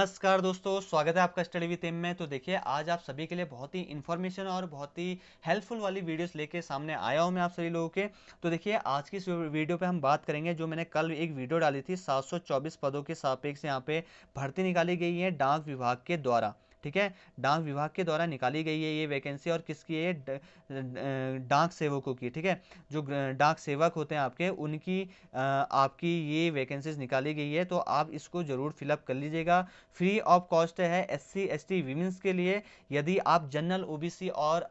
नमस्कार दोस्तों, स्वागत है आपका स्टडी विद एम में। तो देखिए, आज आप सभी के लिए बहुत ही इन्फॉर्मेशन और बहुत ही हेल्पफुल वाली वीडियोस लेके सामने आया हूं मैं आप सभी लोगों के। तो देखिए, आज की इस वीडियो पे हम बात करेंगे, जो मैंने कल एक वीडियो डाली थी, 724 पदों के सापेक्ष यहाँ पे भर्ती निकाली गई है डाक विभाग के द्वारा। ठीक है, डाक विभाग के द्वारा निकाली गई है ये वैकेंसी, और किसकी है ये? डाक सेवकों की। ठीक है, जो डाक सेवक होते हैं आपके, उनकी आपकी ये वैकेंसीज निकाली गई है, तो आप इसको जरूर फिलअप कर लीजिएगा। फ्री ऑफ कॉस्ट है एससी एसटी वीमेंस के लिए। यदि आप जनरल ओबीसी और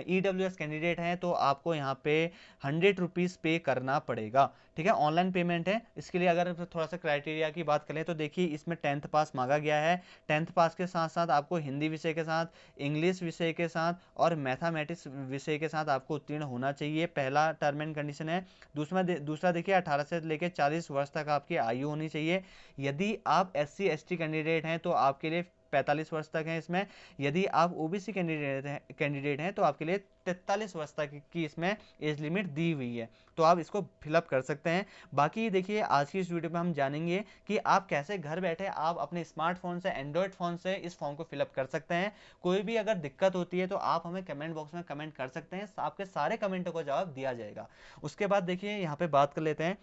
ईडब्ल्यूएस कैंडिडेट हैं तो आपको यहाँ पे 100 रुपीज़ पे करना पड़ेगा। ठीक है, ऑनलाइन पेमेंट है। इसके लिए अगर थोड़ा सा क्राइटेरिया की बात करें तो देखिए, इसमें 10th पास मांगा गया है। 10th पास के साथ साथ आपको हिंदी विषय के साथ, इंग्लिश विषय के साथ और मैथमेटिक्स विषय के साथ आपको उत्तीर्ण होना चाहिए। पहला टर्म एंड कंडीशन है। दूसरा देखिए, 18 से लेकर 40 वर्ष तक आपकी आयु होनी चाहिए। यदि आप एससी एसटी कैंडिडेट हैं तो आपके लिए 45 वर्ष तक है इसमें। यदि आप ओबीसी कैंडिडेट हैं तो आपके लिए 43 वर्ष तक की इसमें एज लिमिट दी हुई है। तो आप इसको फिलअप कर सकते हैं। बाकी देखिए, आज की इस वीडियो में हम जानेंगे कि आप कैसे घर बैठे आप अपने स्मार्टफोन से, एंड्रॉयड फ़ोन से इस फॉर्म को फिलअप कर सकते हैं। कोई भी अगर दिक्कत होती है तो आप हमें कमेंट बॉक्स में कमेंट कर सकते हैं, आपके सारे कमेंटों का जवाब दिया जाएगा। उसके बाद देखिए, यहाँ पे बात कर लेते हैं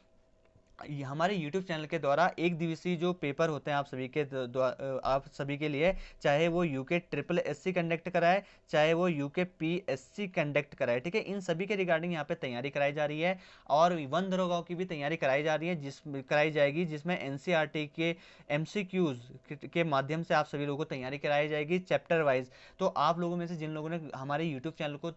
हमारे YouTube चैनल के द्वारा एक दिवसीय जो पेपर होते हैं आप सभी के लिए, चाहे वो यूके ट्रिपल एससी कंडक्ट कराए, चाहे वो यूके पीएससी कंडक्ट कराए। ठीक है, इन सभी के रिगार्डिंग यहाँ पे तैयारी कराई जा रही है। और वन दरोगाओं की भी तैयारी कराई जा रही है, कराई जाएगी, जिसमें एनसीईआरटी के एमसीक्यूज के माध्यम से आप सभी लोगों को तैयारी कराई जाएगी चैप्टर वाइज। तो आप लोगों में से जिन लोगों ने हमारे यूट्यूब चैनल को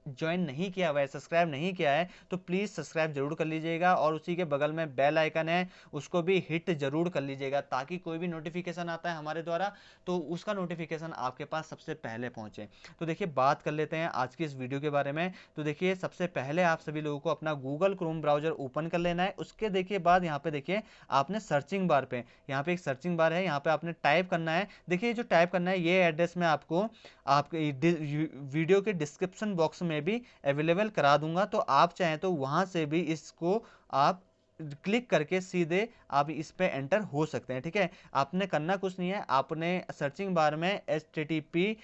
ज्वाइन नहीं किया हुआ है, सब्सक्राइब नहीं किया है, तो प्लीज़ सब्सक्राइब जरूर कर लीजिएगा। और उसी के बगल में बेल आइकन है, उसको भी हिट जरूर कर लीजिएगा, ताकि कोई भी नोटिफिकेशन आता है हमारे द्वारा तो उसका नोटिफिकेशन आपके पास सबसे पहले पहुंचे। तो देखिए, बात कर लेते हैं आज की इस वीडियो के बारे में। तो देखिए, सबसे पहले आप सभी लोगों को अपना गूगल क्रोम ब्राउजर ओपन कर लेना है। उसके देखिए बाद यहाँ पे देखिए, आपने सर्चिंग बार पे, यहाँ पे एक सर्चिंग बार है, यहाँ पे आपने टाइप करना है। देखिए, जो टाइप करना है ये एड्रेस में आपको आपके वीडियो के डिस्क्रिप्शन बॉक्स में भी अवेलेबल करा दूंगा। तो आप चाहें तो वहां से भी इसको आप क्लिक करके सीधे आप इस पे एंटर हो सकते हैं। ठीक है, आपने करना कुछ नहीं है, आपने सर्चिंग बार में HTTP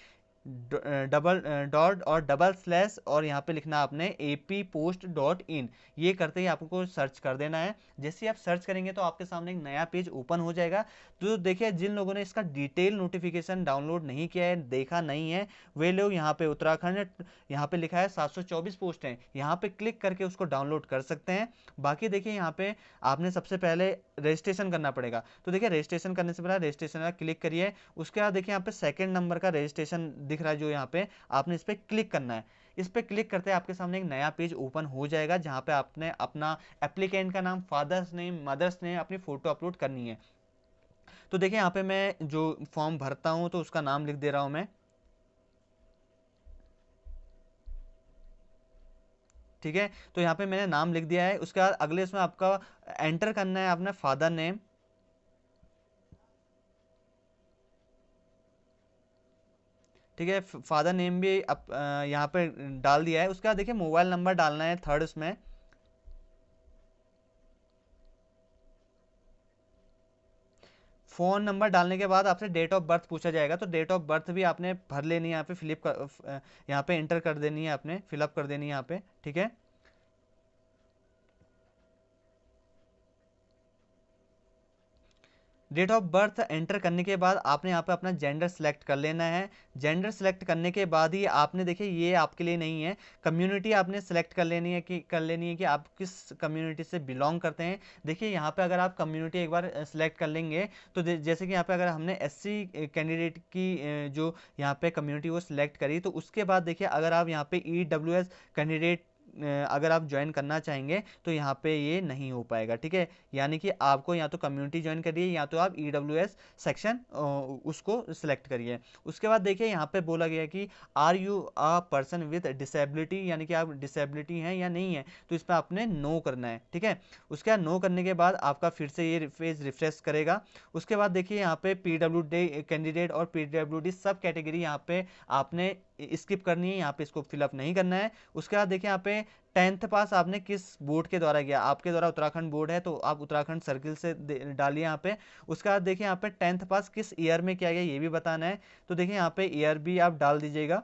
डबल डॉट और डबल स्लैश और यहाँ पे लिखना आपने appost.in। ये करते ही आपको सर्च कर देना है। जैसे ही आप सर्च करेंगे तो आपके सामने एक नया पेज ओपन हो जाएगा। तो देखिए, जिन लोगों ने इसका डिटेल नोटिफिकेशन डाउनलोड नहीं किया है, देखा नहीं है, वे लोग यहाँ पे उत्तराखंड, यहाँ पे लिखा है 724 पोस्ट हैं, यहाँ पे क्लिक करके उसको डाउनलोड कर सकते हैं। बाकी देखिए, यहाँ पे आपने सबसे पहले रजिस्ट्रेशन करना पड़ेगा। तो देखिए, रजिस्ट्रेशन करने से पहले रजिस्ट्रेशन का क्लिक करिए। उसके बाद देखिए, यहाँ पे सेकंड नंबर का रजिस्ट्रेशन दिख रहा है, जो यहाँ पे आपने इस पर क्लिक करना है। इस पर क्लिक करते हैं आपके सामने एक नया पेज ओपन हो जाएगा, जहाँ पे आपने अपना एप्लीकेंट का नाम, फादर्स नेम, मदर्स नेम, अपनी फोटो अपलोड करनी है। तो देखिए, यहाँ पे मैं जो फॉर्म भरता हूँ तो उसका नाम लिख दे रहा हूँ मैं। ठीक है, तो यहाँ पे मैंने नाम लिख दिया है। उसके बाद अगले इसमें आपका एंटर करना है अपना फादर नेम। ठीक है, फादर नेम भी यहाँ पे डाल दिया है। उसके बाद देखिए, मोबाइल नंबर डालना है थर्ड उसमें। फ़ोन नंबर डालने के बाद आपसे डेट ऑफ बर्थ पूछा जाएगा, तो डेट ऑफ बर्थ भी आपने भर लेनी है, यहाँ पे यहाँ पे एंटर कर देनी है, आपने फिलअप कर देनी है यहाँ पे। ठीक है, डेट ऑफ बर्थ एंटर करने के बाद आपने यहाँ पे अपना जेंडर सेलेक्ट कर लेना है। जेंडर सेलेक्ट करने के बाद ही आपने, देखिए ये आपके लिए नहीं है, कम्युनिटी आपने सेलेक्ट कर लेनी है कि आप किस कम्युनिटी से बिलोंग करते हैं। देखिए, यहाँ पे अगर आप कम्युनिटी एक बार सेलेक्ट कर लेंगे तो जैसे कि यहाँ पे अगर हमने एससी कैंडिडेट की जो यहाँ पे कम्युनिटी वो सिलेक्ट करी, तो उसके बाद देखिए, अगर आप यहाँ पे ईडब्ल्यूएस कैंडिडेट अगर आप ज्वाइन करना चाहेंगे तो यहाँ पे ये नहीं हो पाएगा। ठीक है, यानी कि आपको या तो कम्युनिटी ज्वाइन करिए, या तो आप ईडब्ल्यूएस सेक्शन उसको सिलेक्ट करिए। उसके बाद देखिए, यहाँ पे बोला गया कि are you a person with disability, यानी कि आप डिसेबिलिटी हैं या नहीं है, तो इस पर आपने नो करना है। ठीक है, उसके बाद नो करने के बाद आपका फिर से ये पेज रिफ्रेश करेगा। उसके बाद देखिए, यहाँ पे पीडब्ल्यूडी कैंडिडेट और पीडब्ल्यूडी सब कैटेगरी यहाँ पे आपने स्किप करनी है, यहाँ पे इसको फिलअप नहीं करना है। उसके बाद देखिए यहाँ पे 10th पास आपने किस बोर्ड के द्वारा किया, आपके द्वारा उत्तराखंड बोर्ड है तो आप उत्तराखंड सर्किल से डालिए यहाँ पे। उसके बाद देखिए यहाँ पे 10th पास किस ईयर में किया गया ये भी बताना है, तो देखिए यहाँ पे ईयर भी आप डाल दीजिएगा।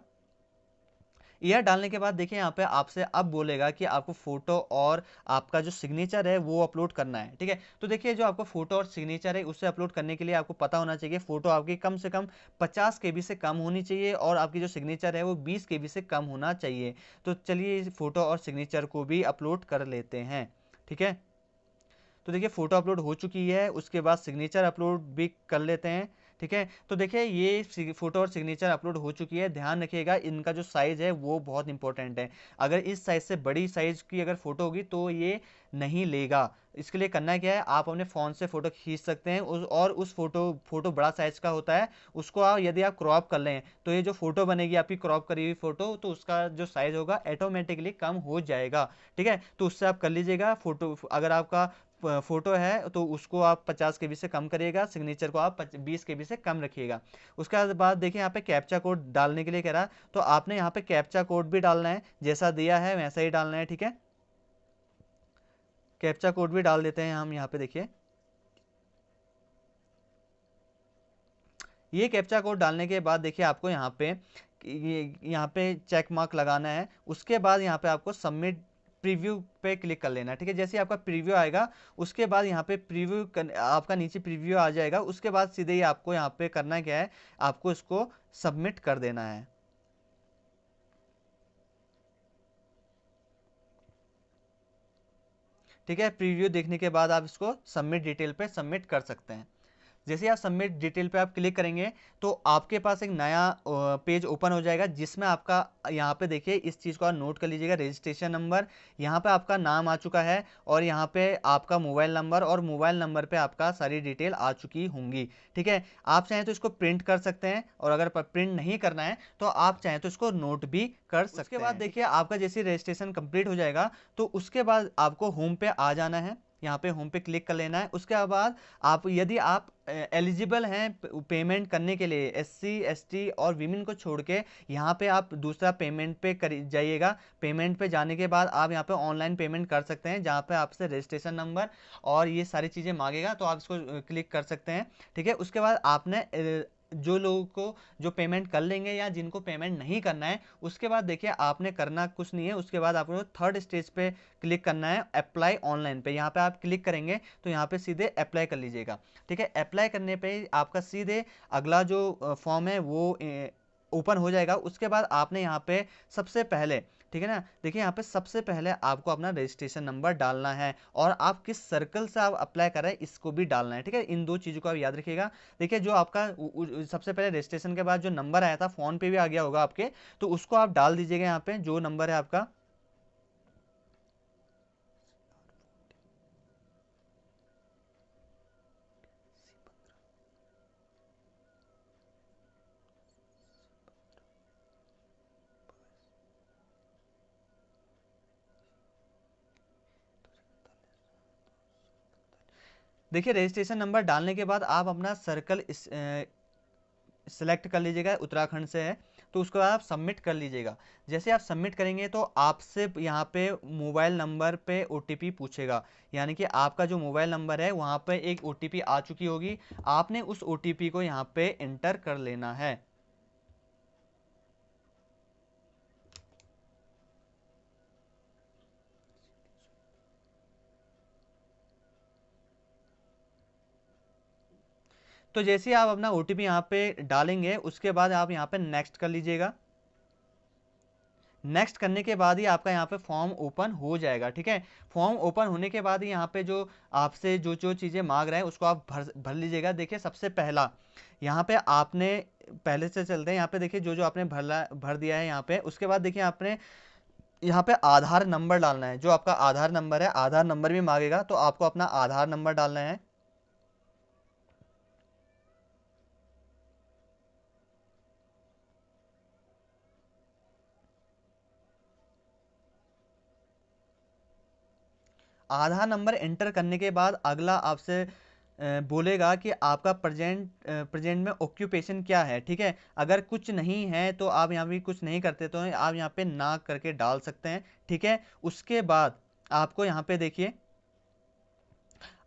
ईयर डालने के बाद देखिए यहाँ पे आपसे अब बोलेगा कि आपको फोटो और आपका जो सिग्नेचर है वो अपलोड करना है, ठीक है। तो देखिए जो आपको फोटो और सिग्नेचर है उससे अपलोड करने के लिए आपको पता होना चाहिए फोटो आपकी कम से कम 50 केबी से कम होनी चाहिए और आपकी जो सिग्नेचर है वो 20 केबी से कम होना चाहिए। तो चलिए इस फोटो और सिग्नेचर को भी अपलोड कर लेते हैं, ठीक है। तो देखिए फोटो अपलोड हो चुकी है, उसके बाद सिग्नेचर अपलोड भी कर लेते हैं, ठीक है। तो देखिए ये फोटो और सिग्नेचर अपलोड हो चुकी है। ध्यान रखिएगा इनका जो साइज है वो बहुत इंपॉर्टेंट है। अगर इस साइज से बड़ी साइज की अगर फोटो होगी तो ये नहीं लेगा। इसके लिए करना क्या है, आप अपने फ़ोन से फ़ोटो खींच सकते हैं और उस फोटो बड़ा साइज का होता है, उसको यदि आप क्रॉप कर लें तो ये जो फोटो बनेगी आपकी क्रॉप करी हुई फोटो, तो उसका जो साइज होगा ऑटोमेटिकली कम हो जाएगा, ठीक है। तो उससे आप कर लीजिएगा। फोटो अगर आपका फोटो है तो उसको आप 50 केबी से कम करिएगा, सिग्नेचर को आप 20 केबी से कम रखिएगा। उसके बाद देखिए यहाँ पे कैप्चा कोड डालने के लिए कह रहा है, तो आपने यहाँ पे कैप्चा कोड भी डालना है, जैसा दिया है वैसा ही डालना है, ठीक है। कैप्चा कोड भी डाल देते हैं हम यहाँ पे। देखिए ये कैप्चा कोड डालने के बाद देखिए आपको यहाँ पे यहाँ पे चेक मार्क लगाना है। उसके बाद यहाँ पे आपको सबमिट प्रीव्यू पे क्लिक कर लेना है, ठीक है। जैसे आपका प्रीव्यू आएगा उसके बाद यहाँ पे आपका नीचे प्रीव्यू आ जाएगा। उसके बाद सीधे ही आपको यहाँ पे करना क्या है, आपको इसको सबमिट कर देना है, ठीक है। प्रीव्यू देखने के बाद आप इसको सबमिट डिटेल पे सबमिट कर सकते हैं। जैसे आप सबमिट डिटेल पे आप क्लिक करेंगे तो आपके पास एक नया पेज ओपन हो जाएगा, जिसमें आपका यहाँ पे देखिए इस चीज़ को आप नोट कर लीजिएगा, रजिस्ट्रेशन नंबर, यहाँ पे आपका नाम आ चुका है और यहाँ पे आपका मोबाइल नंबर, और मोबाइल नंबर पे आपका सारी डिटेल आ चुकी होंगी, ठीक है। आप चाहें तो इसको प्रिंट कर सकते हैं, और अगर प्रिंट नहीं करना है तो आप चाहें तो इसको नोट भी कर सकते हैं। उसके बाद देखिए आपका जैसे रजिस्ट्रेशन कंप्लीट हो जाएगा तो उसके बाद आपको होम पे आ जाना है, यहाँ पे होम पे क्लिक कर लेना है। उसके बाद आप यदि आप एलिजिबल हैं पेमेंट करने के लिए, SC ST और वीमेन को छोड़ के, यहाँ पे आप दूसरा पेमेंट पे कर जाइएगा। पेमेंट पे जाने के बाद आप यहाँ पे ऑनलाइन पेमेंट कर सकते हैं, जहाँ पे आपसे रजिस्ट्रेशन नंबर और ये सारी चीज़ें मांगेगा, तो आप इसको क्लिक कर सकते हैं, ठीक है। उसके बाद आपने जो लोगों को जो पेमेंट कर लेंगे या जिनको पेमेंट नहीं करना है, उसके बाद देखिए आपने करना कुछ नहीं है। उसके बाद आपको थर्ड स्टेज पे क्लिक करना है, अप्लाई ऑनलाइन पे। यहाँ पे आप क्लिक करेंगे तो यहाँ पे सीधे अप्लाई कर लीजिएगा, ठीक है। अप्लाई करने पे आपका सीधे अगला जो फॉर्म है वो ओपन हो जाएगा। उसके बाद आपने यहाँ पे सबसे पहले, ठीक है ना, देखिए यहाँ पे सबसे पहले आपको अपना रजिस्ट्रेशन नंबर डालना है और आप किस सर्कल से आप अप्लाई कर रहे हैं इसको भी डालना है, ठीक है। इन दो चीज़ों को आप याद रखिएगा। देखिए जो आपका सबसे पहले रजिस्ट्रेशन के बाद जो नंबर आया था, फ़ोन पे भी आ गया होगा आपके, तो उसको आप डाल दीजिएगा यहाँ पे जो नंबर है आपका। देखिए रजिस्ट्रेशन नंबर डालने के बाद आप अपना सर्कल सेलेक्ट कर लीजिएगा, उत्तराखंड से है तो उसको आप सबमिट कर लीजिएगा। जैसे आप सबमिट करेंगे तो आपसे यहाँ पे मोबाइल नंबर पे OTP पूछेगा, यानी कि आपका जो मोबाइल नंबर है वहाँ पे एक OTP आ चुकी होगी, आपने उस OTP को यहाँ पे एंटर कर लेना है। तो जैसे ही आप अपना OTP यहाँ पे डालेंगे उसके बाद आप यहाँ पे नेक्स्ट कर लीजिएगा। नेक्स्ट करने के बाद ही आपका यहाँ पे फॉर्म ओपन हो जाएगा, ठीक है। फॉर्म ओपन होने के बाद ही यहाँ पे जो आपसे जो जो चीज़ें मांग रहे हैं उसको आप भर लीजिएगा। देखिए सबसे पहला यहाँ पे आपने, पहले से चलते हैं, यहाँ पे देखिए जो जो आपने भर दिया है यहाँ पे। उसके बाद देखिए आपने यहाँ पे आधार नंबर डालना है, जो आपका आधार नंबर है, आधार नंबर भी मांगेगा तो आपको अपना आधार नंबर डालना है। आधार नंबर एंटर करने के बाद अगला आपसे बोलेगा कि आपका प्रेजेंट में ऑक्यूपेशन क्या है, ठीक है। अगर कुछ नहीं है तो आप यहाँ भी कुछ नहीं करते तो आप यहाँ पे ना करके डाल सकते हैं, ठीक है। उसके बाद आपको यहाँ पे देखिए,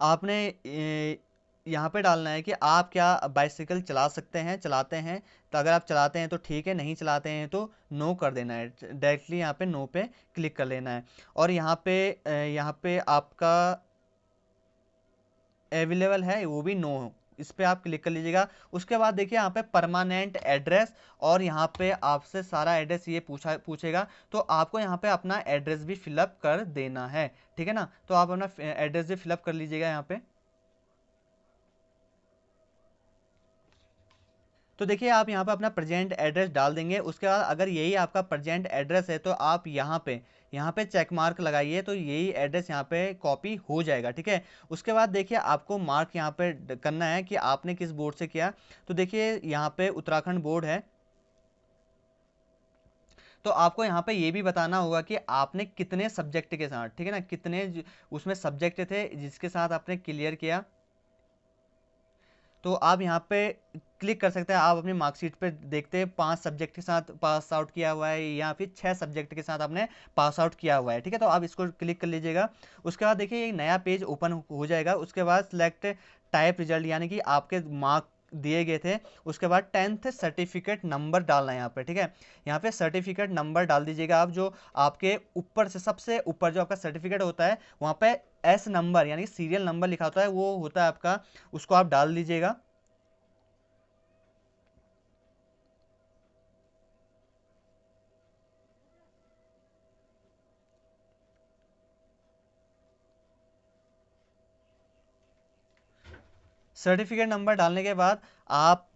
आपने यहाँ पे डालना है कि आप क्या बाइसिकल चला सकते हैं, चलाते हैं। तो अगर आप चलाते हैं तो ठीक है, नहीं चलाते हैं तो नो कर देना है, डायरेक्टली यहाँ पे नो पे क्लिक कर लेना है। और यहाँ पे आपका अवेलेबल है वो भी नो, इस पे आप क्लिक कर लीजिएगा। उसके बाद देखिए यहाँ पे परमानेंट एड्रेस, और यहाँ पे आपसे सारा एड्रेस ये पूछेगा, तो आपको यहाँ पे अपना एड्रेस भी फिलअप कर देना है, ठीक है ना। तो आप अपना एड्रेस भी फिलअप कर लीजिएगा यहाँ पे। तो देखिए आप यहाँ पे अपना प्रेजेंट एड्रेस डाल देंगे। उसके बाद अगर यही आपका प्रेजेंट एड्रेस है तो आप यहाँ पे चेक मार्क लगाइए, तो यही एड्रेस यहाँ पे कॉपी हो जाएगा, ठीक है। उसके बाद देखिए आपको मार्क यहाँ पे करना है कि आपने किस बोर्ड से किया। तो देखिए यहाँ पे उत्तराखंड बोर्ड है, तो आपको यहाँ पे ये भी बताना होगा कि आपने कितने सब्जेक्ट के साथ, ठीक है ना, कितने उसमें सब्जेक्ट थे जिसके साथ आपने क्लियर किया। तो आप यहाँ पे क्लिक कर सकते हैं। आप अपनी मार्कशीट पे देखते हैं 5 सब्जेक्ट के साथ पास आउट किया हुआ है या फिर 6 सब्जेक्ट के साथ आपने पास आउट किया हुआ है, ठीक है। तो आप इसको क्लिक कर लीजिएगा। उसके बाद देखिए एक नया पेज ओपन हो जाएगा। उसके बाद सिलेक्ट टाइप रिजल्ट, यानी कि आपके मार्क दिए गए थे। उसके बाद 10th सर्टिफिकेट नंबर डालना है यहाँ पे, ठीक है। यहाँ पे सर्टिफिकेट नंबर डाल दीजिएगा आप, जो आपके ऊपर से सबसे ऊपर जो आपका सर्टिफिकेट होता है वहाँ पे एस नंबर यानी सीरियल नंबर लिखा होता है, वो होता है आपका, उसको आप डाल दीजिएगा। सर्टिफिकेट नंबर डालने के बाद आप,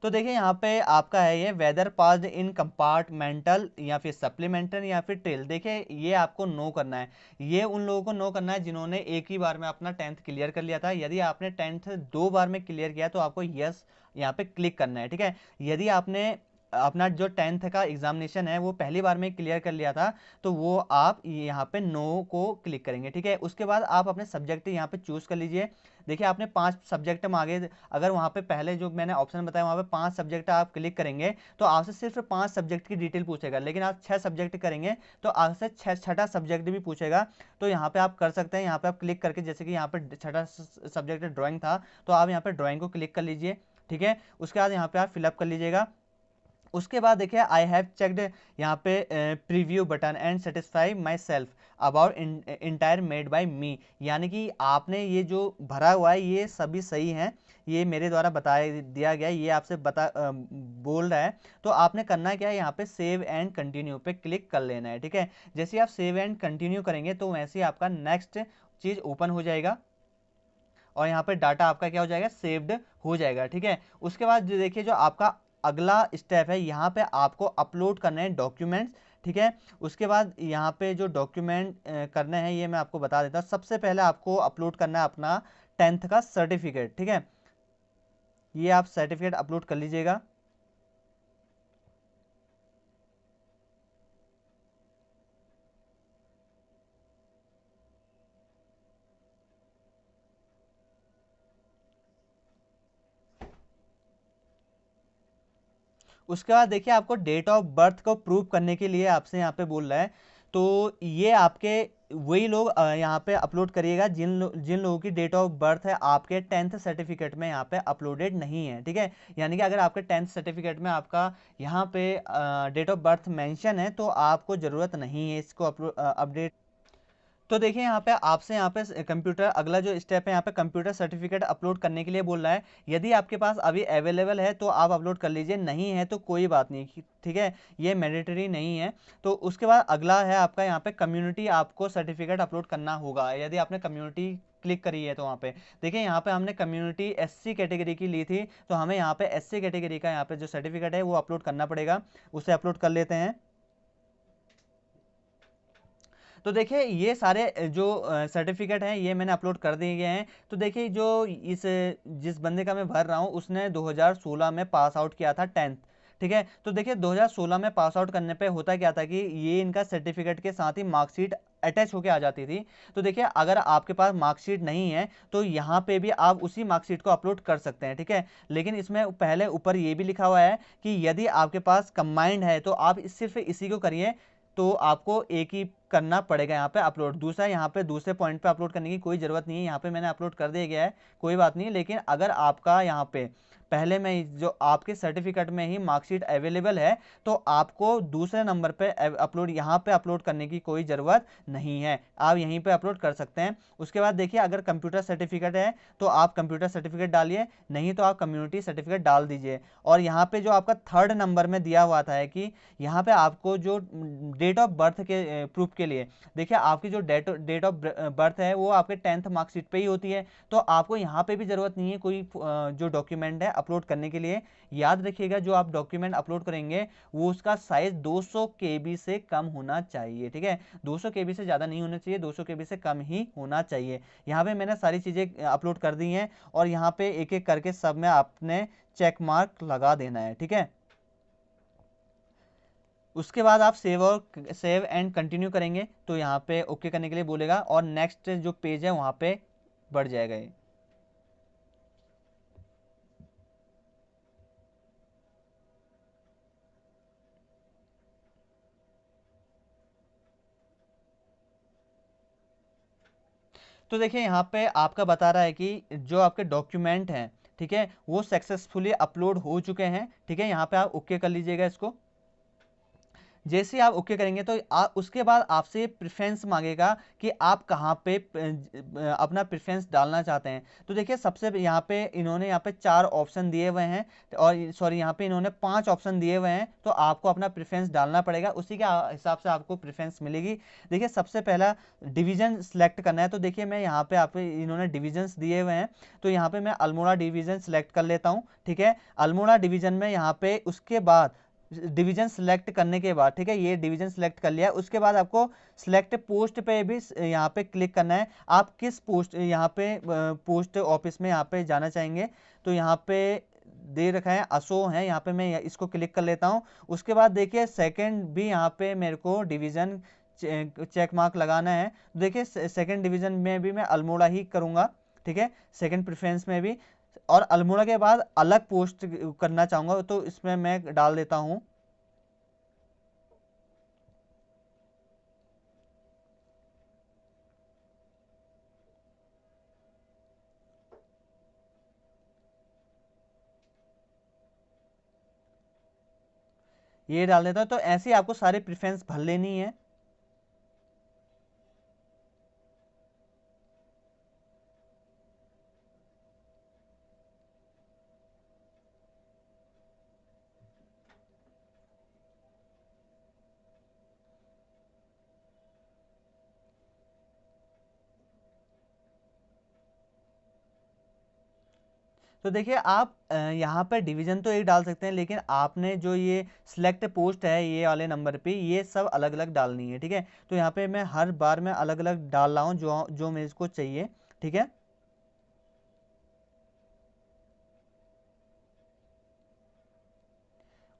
तो देखिए यहाँ पे आपका है ये वेदर पास्ड इन कंपार्टमेंटल या फिर सप्लीमेंटल या फिर टेल। देखिए ये आपको नो करना है, ये उन लोगों को नो करना है जिन्होंने एक ही बार में अपना 10th क्लियर कर लिया था। यदि आपने 10th 2 बार में क्लियर किया तो आपको यस यहाँ पे क्लिक करना है, ठीक है। यदि आपने अपना जो 10th का एग्जामिनेशन है वो पहली बार में क्लियर कर लिया था तो वो आप यहाँ पे नो को क्लिक करेंगे, ठीक है। उसके बाद आप अपने सब्जेक्ट यहाँ पे चूज कर लीजिए। देखिए आपने 5 सब्जेक्ट मांगे, अगर वहाँ पे पहले जो मैंने ऑप्शन बताया वहाँ पे 5 सब्जेक्ट आप क्लिक करेंगे तो आपसे सिर्फ 5 सब्जेक्ट की डिटेल पूछेगा, लेकिन आप 6 सब्जेक्ट करेंगे तो आपसे छठा सब्जेक्ट भी पूछेगा। तो यहाँ पे आप कर सकते हैं, यहाँ पे आप क्लिक करके, जैसे कि यहाँ पे छठा सब्जेक्ट ड्राइंग था तो आप यहाँ पे ड्राइंग को क्लिक कर लीजिए, ठीक है। उसके बाद यहाँ पे आप फिलअप कर लीजिएगा। उसके बाद देखिए आई हैव चेक्ड यहाँ पे preview button and satisfy myself about entire made by me, यानी कि आपने ये जो भरा हुआ है ये सभी सही है, ये मेरे द्वारा बताया दिया गया, ये आपसे बोल रहा है। तो आपने करना क्या है, यहाँ पे सेव एंड कंटिन्यू पे क्लिक कर लेना है, ठीक है। जैसे ही आप सेव एंड कंटिन्यू करेंगे तो वैसे ही आपका नेक्स्ट चीज़ ओपन हो जाएगा और यहाँ पे डाटा आपका क्या हो जाएगा, सेव्ड हो जाएगा, ठीक है। उसके बाद जो देखिए जो आपका अगला स्टेप है, यहाँ पे आपको अपलोड करने हैं डॉक्यूमेंट्स, ठीक है। उसके बाद यहाँ पे जो डॉक्यूमेंट करने हैं ये मैं आपको बता देता हूँ। सबसे पहले आपको अपलोड करना है अपना 10th का सर्टिफिकेट, ठीक है। ये आप सर्टिफिकेट अपलोड कर लीजिएगा। उसके बाद देखिए आपको डेट ऑफ बर्थ को प्रूव करने के लिए आपसे यहाँ पे बोल रहा है, तो ये आपके वही लोग यहाँ पे अपलोड करिएगा जिन लोगों की डेट ऑफ बर्थ है आपके 10th सर्टिफिकेट में यहाँ पे अपलोडेड नहीं है, ठीक है। यानी कि अगर आपके 10th सर्टिफिकेट में आपका यहाँ पे डेट ऑफ बर्थ मेंशन है तो आपको ज़रूरत नहीं है इसको अपडेट। तो देखिए यहाँ पे कंप्यूटर, अगला जो स्टेप है यहाँ पे कंप्यूटर सर्टिफिकेट अपलोड करने के लिए बोल रहा है। यदि आपके पास अभी अवेलेबल है तो आप अपलोड कर लीजिए, नहीं है तो कोई बात नहीं, ठीक है, ये मैंडेटरी नहीं है। तो उसके बाद अगला है आपका यहाँ पे कम्युनिटी, आपको सर्टिफिकेट अपलोड करना होगा। यदि आपने कम्युनिटी क्लिक करी है तो वहाँ पे देखिए यहाँ पे हमने कम्युनिटी एससी कैटेगरी की ली थी, तो हमें यहाँ पे एससी कैटेगरी का यहाँ पे जो सर्टिफिकेट है वो अपलोड करना पड़ेगा, उसे अपलोड कर लेते हैं। तो देखिए ये सारे जो सर्टिफिकेट हैं ये मैंने अपलोड कर दिए गए हैं। तो देखिए जो इस जिस बंदे का मैं भर रहा हूँ उसने 2016 में पास आउट किया था 10th, ठीक है। तो देखिए 2016 में पास आउट करने पे होता क्या था कि ये इनका सर्टिफिकेट के साथ ही मार्कशीट अटैच होके आ जाती थी। तो देखिए अगर आपके पास मार्कशीट नहीं है तो यहाँ पे भी आप उसी मार्कशीट को अपलोड कर सकते हैं, ठीक है। लेकिन इसमें पहले ऊपर ये भी लिखा हुआ है कि यदि आपके पास कंबाइंड है तो आप सिर्फ इसी को करिए, तो आपको एक ही करना पड़ेगा यहाँ पे अपलोड। दूसरा यहाँ पे दूसरे पॉइंट पे अपलोड करने की कोई ज़रूरत नहीं है, यहाँ पे मैंने अपलोड कर दिया गया है, कोई बात नहीं। लेकिन अगर आपका यहाँ पे पहले में जो आपके सर्टिफिकेट में ही मार्कशीट अवेलेबल है तो आपको दूसरे नंबर पे अपलोड यहाँ पे अपलोड करने की कोई ज़रूरत नहीं है, आप यहीं पे अपलोड कर सकते हैं। उसके बाद देखिए अगर कंप्यूटर सर्टिफिकेट है तो आप कंप्यूटर सर्टिफिकेट डालिए, नहीं तो आप कम्युनिटी सर्टिफिकेट डाल दीजिए। और यहाँ पे जो आपका थर्ड नंबर में दिया हुआ था है कि यहाँ पे आपको जो डेट ऑफ बर्थ के प्रूफ के लिए, देखिए आपकी जो डेट ऑफ बर्थ है वो आपके 10th मार्कशीट पे ही होती है, तो आपको यहाँ पे भी ज़रूरत नहीं है कोई जो डॉक्यूमेंट है अपलोड करने के लिए। याद रखिएगा जो आप डॉक्यूमेंट अपलोड करेंगे वो उसका साइज 200 KB से कम होना चाहिए, ठीक है। 200 KB से ज़्यादा नहीं होना चाहिए, 200 KB से कम ही होना चाहिए। यहाँ पे मैंने सारी चीज़ें अपलोड कर दी हैं और यहाँ पे एक एक करके सब में आपने चेक मार्क लगा देना है, ठीक है। उसके बाद आप सेव एंड कंटिन्यू करेंगे तो यहाँ पे ओके करने के लिए बोलेगा और नेक्स्ट जो पेज है वहाँ पे बढ़ जाएगा ये। तो देखिए यहाँ पे आपका बता रहा है कि जो आपके डॉक्यूमेंट हैं, ठीक है, वो सक्सेसफुली अपलोड हो चुके हैं, ठीक है। यहाँ पे आप ओके कर लीजिएगा इसको। जैसे ही आप ओके करेंगे तो उसके बाद आपसे प्रेफरेंस मांगेगा कि आप कहाँ पे अपना प्रेफरेंस डालना चाहते हैं। तो देखिए सबसे यहाँ पे इन्होंने यहाँ पे 4 ऑप्शन दिए हुए हैं, और सॉरी यहाँ पे इन्होंने 5 ऑप्शन दिए हुए हैं, तो आपको अपना प्रेफरेंस डालना पड़ेगा, उसी के हिसाब से आपको प्रेफरेंस मिलेगी। देखिए सबसे पहला डिवीजन सेलेक्ट करना है, तो देखिए मैं यहाँ पे आपको इन्होंने डिविजन्स दिए हुए हैं, तो यहाँ पे मैं अल्मोड़ा डिवीजन सेलेक्ट कर लेता हूँ, ठीक है। अल्मोड़ा डिवीजन में यहाँ पे उसके बाद डिवीजन सेलेक्ट करने के बाद, ठीक है, ये डिवीजन सेलेक्ट कर लिया, उसके बाद आपको सिलेक्ट पोस्ट पे भी यहाँ पे क्लिक करना है। आप किस पोस्ट यहाँ पे पोस्ट ऑफिस में यहाँ पे जाना चाहेंगे, तो यहाँ पे दे रखा है असो है, यहाँ पे मैं इसको क्लिक कर लेता हूँ। उसके बाद देखिए सेकंड भी यहाँ पे मेरे को डिवीजन चेक मार्क लगाना है। देखिए सेकंड डिवीजन में भी मैं अल्मोड़ा ही करूँगा, ठीक है, सेकंड प्रेफरेंस में भी। और अल्मोड़ा के बाद अलग पोस्ट करना चाहूँगा तो इसमें मैं डाल देता हूँ ये डाल देता हूँ। तो ऐसे ही आपको सारे प्रेफरेंस भर लेनी है। तो देखिए आप यहाँ पर डिवीजन तो एक डाल सकते हैं, लेकिन आपने जो ये सिलेक्ट पोस्ट है ये वाले नंबर पे ये सब अलग अलग डालनी है, ठीक है। तो यहाँ पे मैं हर बार में अलग अलग डाल रहा हूँ जो जो मेरे को चाहिए, ठीक है।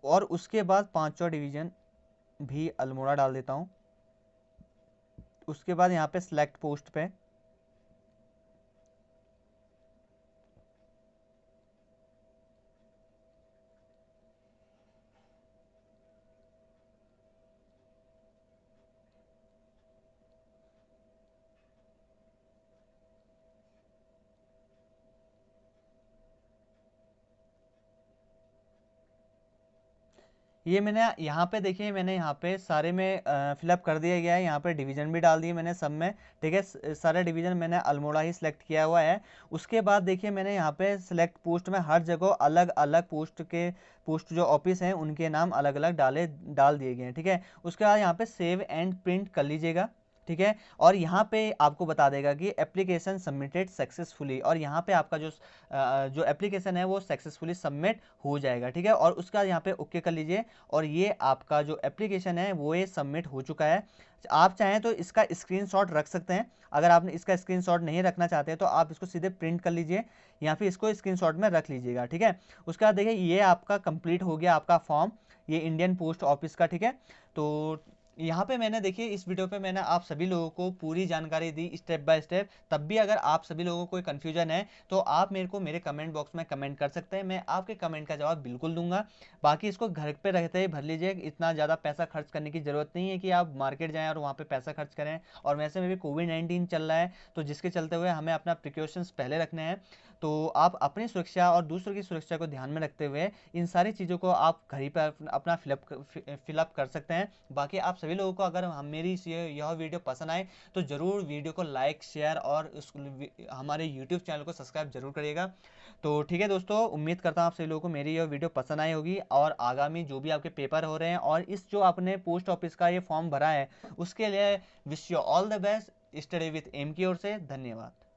और उसके बाद पांचवा डिवीजन भी अल्मोड़ा डाल देता हूँ। उसके बाद यहाँ पे सिलेक्ट पोस्ट पे ये मैंने यहाँ पे देखिए मैंने यहाँ पे सारे में फिलअप कर दिया गया है, यहाँ पे डिवीजन भी डाल दिए मैंने सब में, ठीक है। सारे डिवीजन मैंने अल्मोड़ा ही सिलेक्ट किया हुआ है। उसके बाद देखिए मैंने यहाँ पे सिलेक्ट पोस्ट में हर जगह अलग अलग पोस्ट जो ऑफिस हैं उनके नाम अलग अलग डाल दिए गए हैं, ठीक है। उसके बाद यहाँ पे सेव एंड प्रिंट कर लीजिएगा, ठीक है। और यहाँ पे आपको बता देगा कि एप्लीकेशन सबमिटेड सक्सेसफुली, और यहाँ पे आपका जो एप्लीकेशन है वो सक्सेसफुली सबमिट हो जाएगा, ठीक है। और उसका यहाँ पे ओके कर लीजिए और ये आपका जो एप्लीकेशन है वो ये सबमिट हो चुका है। आप चाहें तो इसका स्क्रीनशॉट रख सकते हैं, अगर आपने इसका स्क्रीनशॉट नहीं रखना चाहते हैं तो आप इसको सीधे प्रिंट कर लीजिए या फिर इसको स्क्रीनशॉट में रख लीजिएगा, ठीक है। उसके बाद देखिए ये आपका कंप्लीट हो गया आपका फॉर्म, ये इंडियन पोस्ट ऑफिस का, ठीक है। तो यहाँ पे मैंने देखिए इस वीडियो पे मैंने आप सभी लोगों को पूरी जानकारी दी स्टेप बाय स्टेप। तब भी अगर आप सभी लोगों को कोई कन्फ्यूजन है तो आप मेरे को मेरे कमेंट बॉक्स में कमेंट कर सकते हैं, मैं आपके कमेंट का जवाब बिल्कुल दूंगा। बाकी इसको घर पे रहते ही भर लीजिए, इतना ज़्यादा पैसा खर्च करने की ज़रूरत नहीं है कि आप मार्केट जाएँ और वहाँ पे पैसा खर्च करें। और वैसे में भी कोविड-19 चल रहा है, तो जिसके चलते हुए हमें अपना प्रिकॉशंस पहले रखने हैं। तो आप अपनी सुरक्षा और दूसरों की सुरक्षा को ध्यान में रखते हुए इन सारी चीज़ों को आप घर ही पर अपना फिलअप कर सकते हैं। बाकी आप सभी लोगों को अगर हम मेरी यह वीडियो पसंद आए तो ज़रूर वीडियो को लाइक शेयर और हमारे यूट्यूब चैनल को सब्सक्राइब जरूर करिएगा। तो ठीक है दोस्तों, उम्मीद करता हूँ आप सभी लोगों को मेरी यह वीडियो पसंद आई होगी, और आगामी जो भी आपके पेपर हो रहे हैं और इस जो आपने पोस्ट ऑफिस का ये फॉर्म भरा है उसके लिए wish you all the best. Study with M की ओर से धन्यवाद।